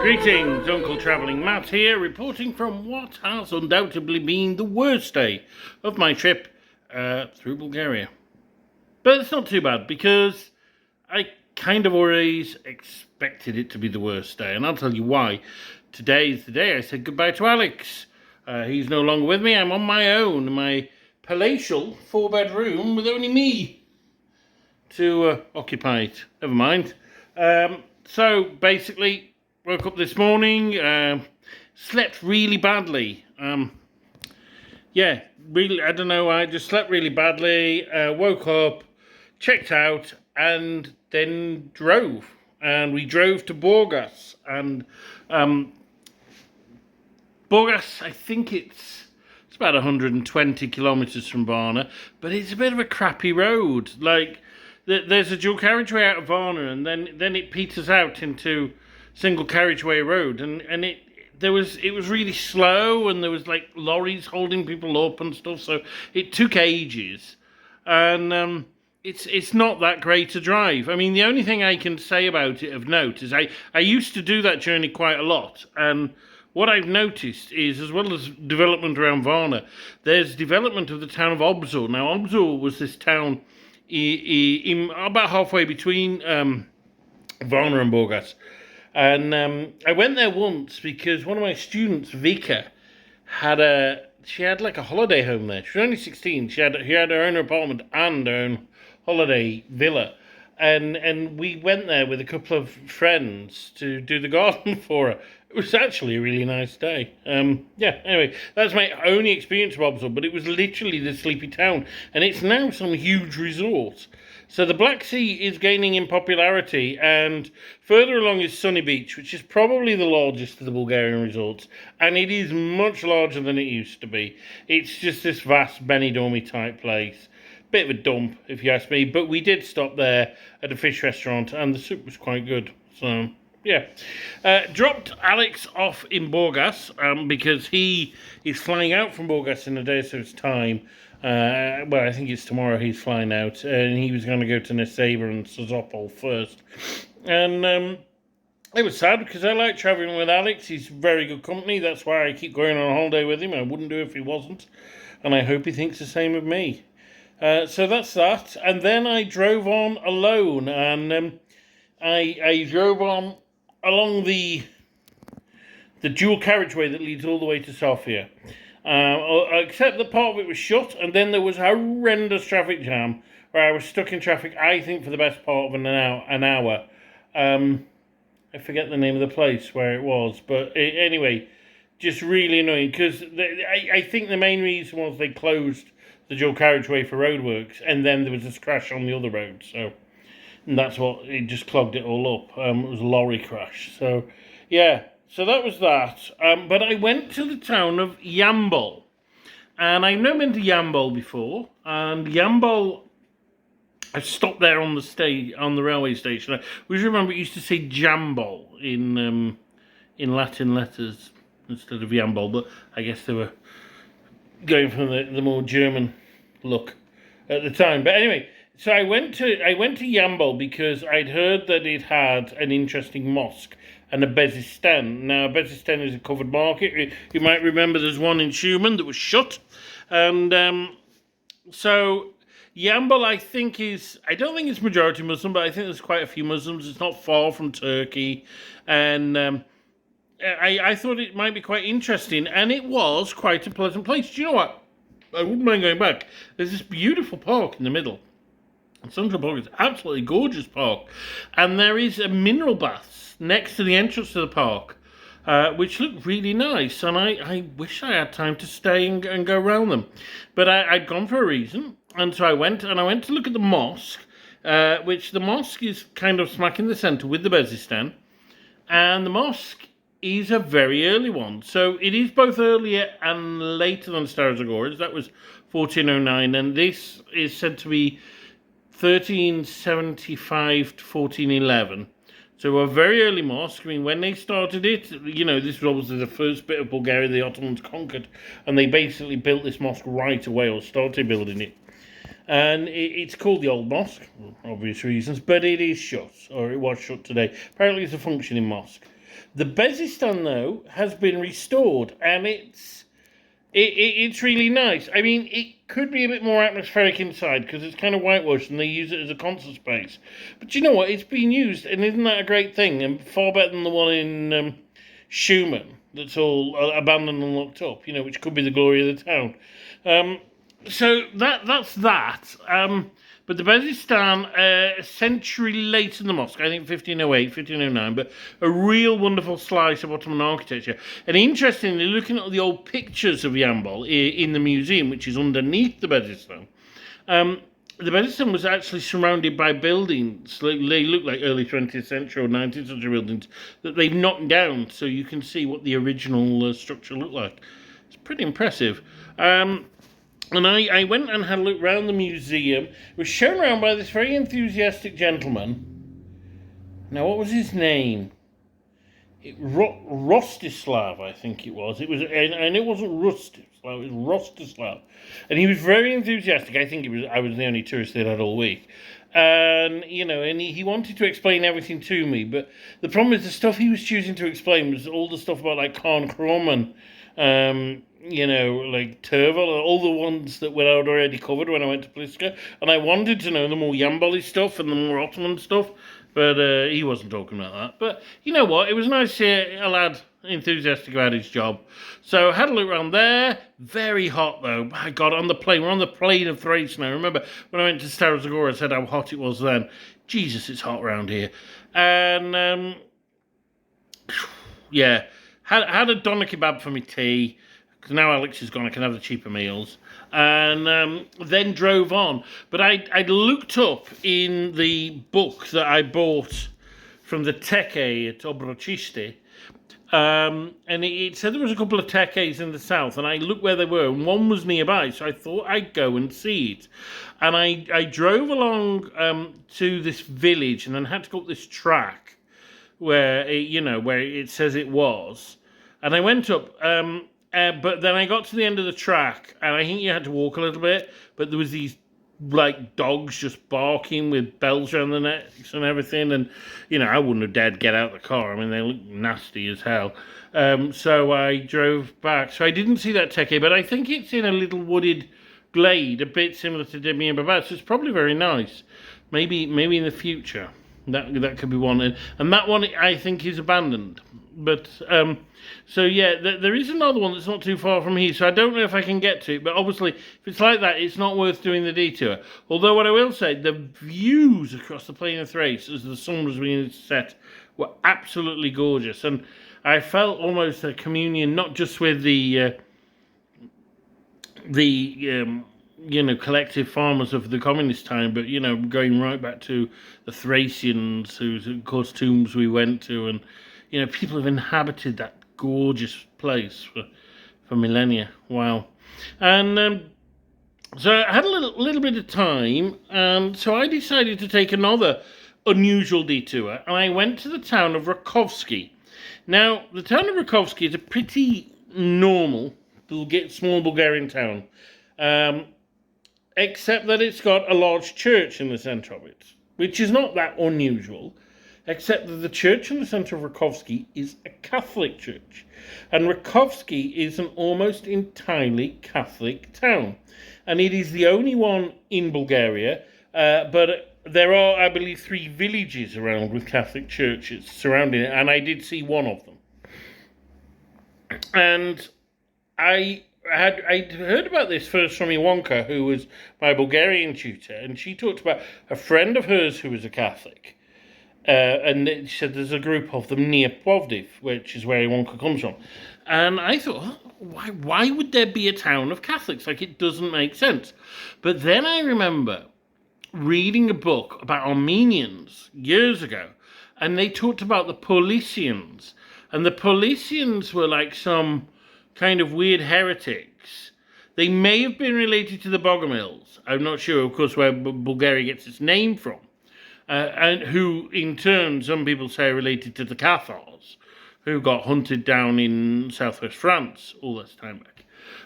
Greetings, Uncle Travelling Matt here, reporting from what has undoubtedly been the worst day of my trip through Bulgaria. But it's not too bad, because I kind of always expected it to be the worst day, and I'll tell you why. Today is the day I said goodbye to Alex. He's no longer with me. I'm on my own in my palatial 4-bedroom with only me to occupy it. Never mind. So basically, woke up this morning, slept really badly. Really, I don't know, I just slept really badly, woke up, checked out, and then drove. And we drove to Burgas. And Burgas, I think it's about 120 kilometres from Varna, but it's a bit of a crappy road. Like, there's a dual carriageway out of Varna, and then it peters out into single carriageway road, and it was really slow, and there was like lorries holding people up and stuff, so it took ages, and it's not that great to drive. I mean, the only thing I can say about it of note is I used to do that journey quite a lot, and what I've noticed is, as well as development around Varna, there's development of the town of Obzor. Now, Obzor was this town in about halfway between Varna and Burgas. And I went there once because one of my students, Vika, had like a holiday home there. She was only 16. She had her own apartment and her own holiday villa. And we went there with a couple of friends to do the garden for her. It was actually a really nice day. Anyway, that's my only experience of Obzor, but it was literally the sleepy town, and it's now some huge resort. So the Black Sea is gaining in popularity, and further along is Sunny Beach, which is probably the largest of the Bulgarian resorts, and it is much larger than it used to be. It's just this vast Benidorm type place. Bit of a dump, if you ask me, but we did stop there at a fish restaurant, and the soup was quite good. So, yeah. Dropped Alex off in Burgas, because he is flying out from Burgas in a day or so's time. Well, I think it's tomorrow he's flying out, and he was going to go to Neseva and Sozopol first. And it was sad, because I like travelling with Alex. He's very good company. That's why I keep going on a holiday with him. I wouldn't do it if he wasn't. And I hope he thinks the same of me. So that's that. And then I drove on alone, and I drove on along the dual carriageway that leads all the way to Sofia. Except the part of it was shut, and then there was a horrendous traffic jam where I was stuck in traffic, I think, for the best part of an hour. I forget the name of the place where it was, but anyway, just really annoying, because I think the main reason was they closed the dual carriageway for roadworks, and then there was this crash on the other road, and that's what, it just clogged it all up. It was a lorry crash, so yeah. So that was that. But I went to the town of Yambol. And I've never been to Yambol before. And Yambol, I stopped there on the railway station. I always remember it used to say Jambol in Latin letters instead of Yambol. But I guess they were going for the more German look at the time. But anyway, so I went to Yambol because I'd heard that it had an interesting mosque and a bezisten. Now, a bezisten is a covered market. You might remember there's one in Schumann that was shut. And so Yambol, I don't think it's majority Muslim, but I think there's quite a few Muslims. It's not far from Turkey. And I thought it might be quite interesting. And it was quite a pleasant place. Do you know what? I wouldn't mind going back. There's this beautiful park in the middle. Central Park is an absolutely gorgeous park. And there is a mineral baths next to the entrance to the park, which looked really nice. And I wish I had time to stay and go around them. But I'd gone for a reason. And so I went to look at the mosque, which the mosque is kind of smack in the centre with the bezisten. And the mosque is a very early one. So it is both earlier and later than Stara Zagora's. That was 1409. And this is said to be 1375 to 1411. So a very early mosque. I mean, when they started it, you know, this was obviously the first bit of Bulgaria the Ottomans conquered, and they basically built this mosque right away, or started building it. And it's called the Old Mosque, for obvious reasons, but it is shut, or it was shut today. Apparently it's a functioning mosque. The bezisten, though, has been restored, and it's really nice. I mean, it could be a bit more atmospheric inside because it's kind of whitewashed and they use it as a concert space. But you know what? It's been used, and isn't that a great thing? And far better than the one in Schumann that's all abandoned and locked up, which could be the glory of the town. So that's that. But the bezisten, a century later than the mosque, I think 1508, 1509, but a real wonderful slice of Ottoman architecture. And interestingly, looking at the old pictures of Yambol in the museum, which is underneath the bezisten, the bezisten was actually surrounded by buildings. They look like early 20th century or 19th century buildings that they've knocked down, so you can see what the original structure looked like. It's pretty impressive. And I went and had a look around the museum. It was shown around by this very enthusiastic gentleman. Now, what was his name? Rostislav, I think it was. And it wasn't Rustislav, it was Rostislav. And he was very enthusiastic. I think I was the only tourist they had all week. And, he wanted to explain everything to me. But the problem is the stuff he was choosing to explain was all the stuff about, like, Khan Krum and... like Tervel, all the ones that I'd already covered when I went to Pliska. And I wanted to know the more Yamboli stuff and the more Ottoman stuff, but he wasn't talking about that. But you know what? It was nice to hear a lad enthusiastic about his job. So I had a look around there. Very hot, though. My God, on the plane. We're on the plain of Thrace now. Remember when I went to Stara Zagora, I said how hot it was then. Jesus, it's hot around here. And, yeah, had a doner kebab for my tea. Because now Alex is gone, I can have the cheaper meals. And then drove on. But I looked up in the book that I bought from the Teke at Obrocisti. And it said there was a couple of Tekes in the south. And I looked where they were. And one was nearby. So I thought I'd go and see it. And I drove along to this village. And then had to go up this track where it says it was. And I went up... but then I got to the end of the track, and I think you had to walk a little bit, but there was these, like, dogs just barking with bells around the necks and everything, and, I wouldn't have dared get out of the car. I mean, they look nasty as hell. So I drove back. So I didn't see that Teke, but I think it's in a little wooded glade, a bit similar to Demi and Babad, so it's probably very nice. Maybe in the future, that could be one. And that one, I think, is abandoned. But, so yeah, there is another one that's not too far from here, so I don't know if I can get to it, but obviously, if it's like that, it's not worth doing the detour. Although what I will say, the views across the plain of Thrace as the sun was being set were absolutely gorgeous, and I felt almost a communion, not just with the collective farmers of the communist time, but, going right back to the Thracians, whose, of course, tombs we went to, and, people have inhabited that gorgeous place for millennia. Wow. And so I had a little bit of time, and so I decided to take another unusual detour, and I went to the town of Rakovski. Now, the town of Rakovski is a pretty normal, small Bulgarian town, except that it's got a large church in the centre of it, which is not that unusual. Except that the church in the centre of Rakovski is a Catholic church. And Rakovski is an almost entirely Catholic town. And it is the only one in Bulgaria, but there are, I believe, 3 villages around with Catholic churches surrounding it, and I did see one of them. And I'd heard about this first from Iwonka, who was my Bulgarian tutor, and she talked about a friend of hers who was a Catholic. And she said there's a group of them near Plovdiv, which is where Iwonka comes from. And I thought, why would there be a town of Catholics? Like, it doesn't make sense. But then I remember reading a book about Armenians years ago, and they talked about the Paulicians. And the Paulicians were like some kind of weird heretics. They may have been related to the Bogomils. I'm not sure, of course, where Bulgaria gets its name from. And who, in turn, some people say are related to the Cathars, who got hunted down in southwest France all this time back.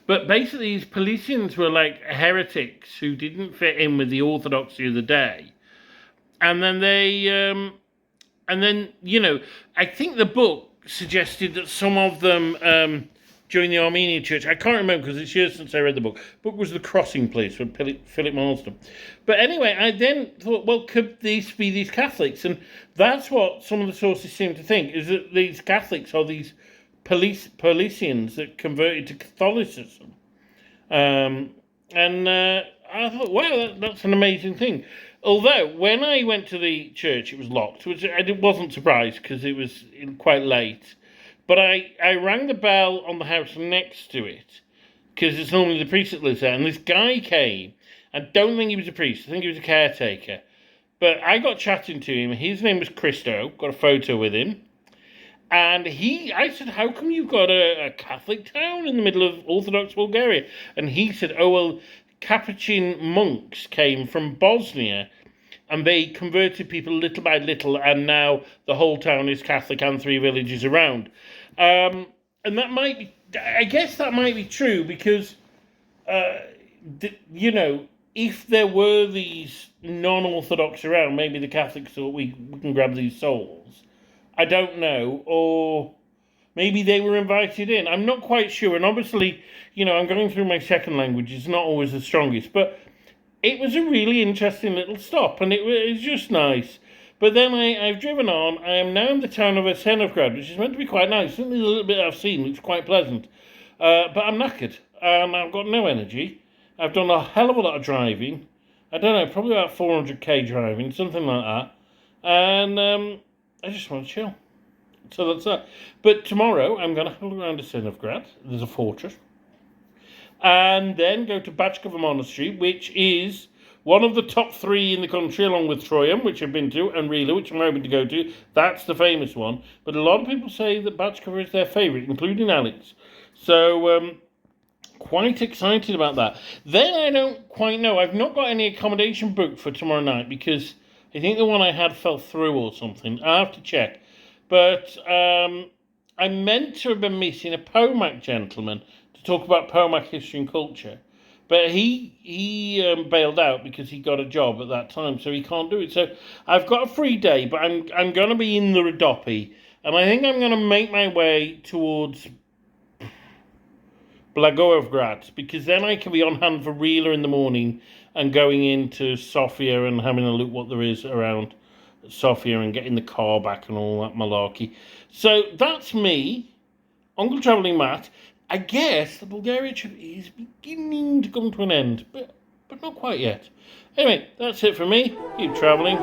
But basically, these Paulicians were like heretics who didn't fit in with the orthodoxy of the day. And then I think the book suggested that some of them during the Armenian church, I can't remember because it's years since I read the book. The book was The Crossing Place with Philip Marsden. But anyway, I then thought, well, could these be these Catholics? And that's what some of the sources seem to think, is that these Catholics are these Paulicians that converted to Catholicism. I thought, wow, that's an amazing thing. Although, when I went to the church, it was locked, which I wasn't surprised because it was quite late. But I rang the bell on the house next to it because it's normally the priest that lives there. And this guy came. I don't think he was a priest. I think he was a caretaker. But I got chatting to him. His name was Christo. Got a photo with him. And I said, how come you've got a Catholic town in the middle of Orthodox Bulgaria? And he said, oh, well, Capuchin monks came from Bosnia and they converted people little by little, and now the whole town is Catholic and 3 villages around. And that might be, I guess that might be true because, if there were these non-Orthodox around, maybe the Catholics thought we can grab these souls. I don't know, or maybe they were invited in. I'm not quite sure, and obviously, I'm going through my second language. It's not always the strongest, but it was a really interesting little stop, and it was just nice. But then I've driven on. I am now in the town of Asenovgrad, which is meant to be quite nice. Something a little bit I've seen looks quite pleasant. But I'm knackered, and I've got no energy. I've done a hell of a lot of driving. I don't know, probably about 400k driving, something like that. And I just want to chill. So that's that. But tomorrow I'm going to have a look around Asenovgrad. There's a fortress. And then go to Bachkova Monastery, which is one of the top 3 in the country, along with Troyam, which I've been to, and Rila, which I'm hoping to go to. That's the famous one. But a lot of people say that Bachkova is their favourite, including Alex. So, quite excited about that. Then I don't quite know. I've not got any accommodation booked for tomorrow night because I think the one I had fell through or something. I have to check. But I meant to have been meeting a Pomac gentleman to talk about Pomac history and culture. But he bailed out because he got a job at that time, so he can't do it. So I've got a free day, but I'm going to be in the Rhodope. And I think I'm going to make my way towards Blagoevgrad, because then I can be on hand for Rila in the morning and going into Sofia and having a look what there is around Sofia and getting the car back and all that malarkey. So that's me, Uncle Travelling Matt. I guess the Bulgaria trip is beginning to come to an end, but not quite yet. Anyway, that's it for me. Keep travelling.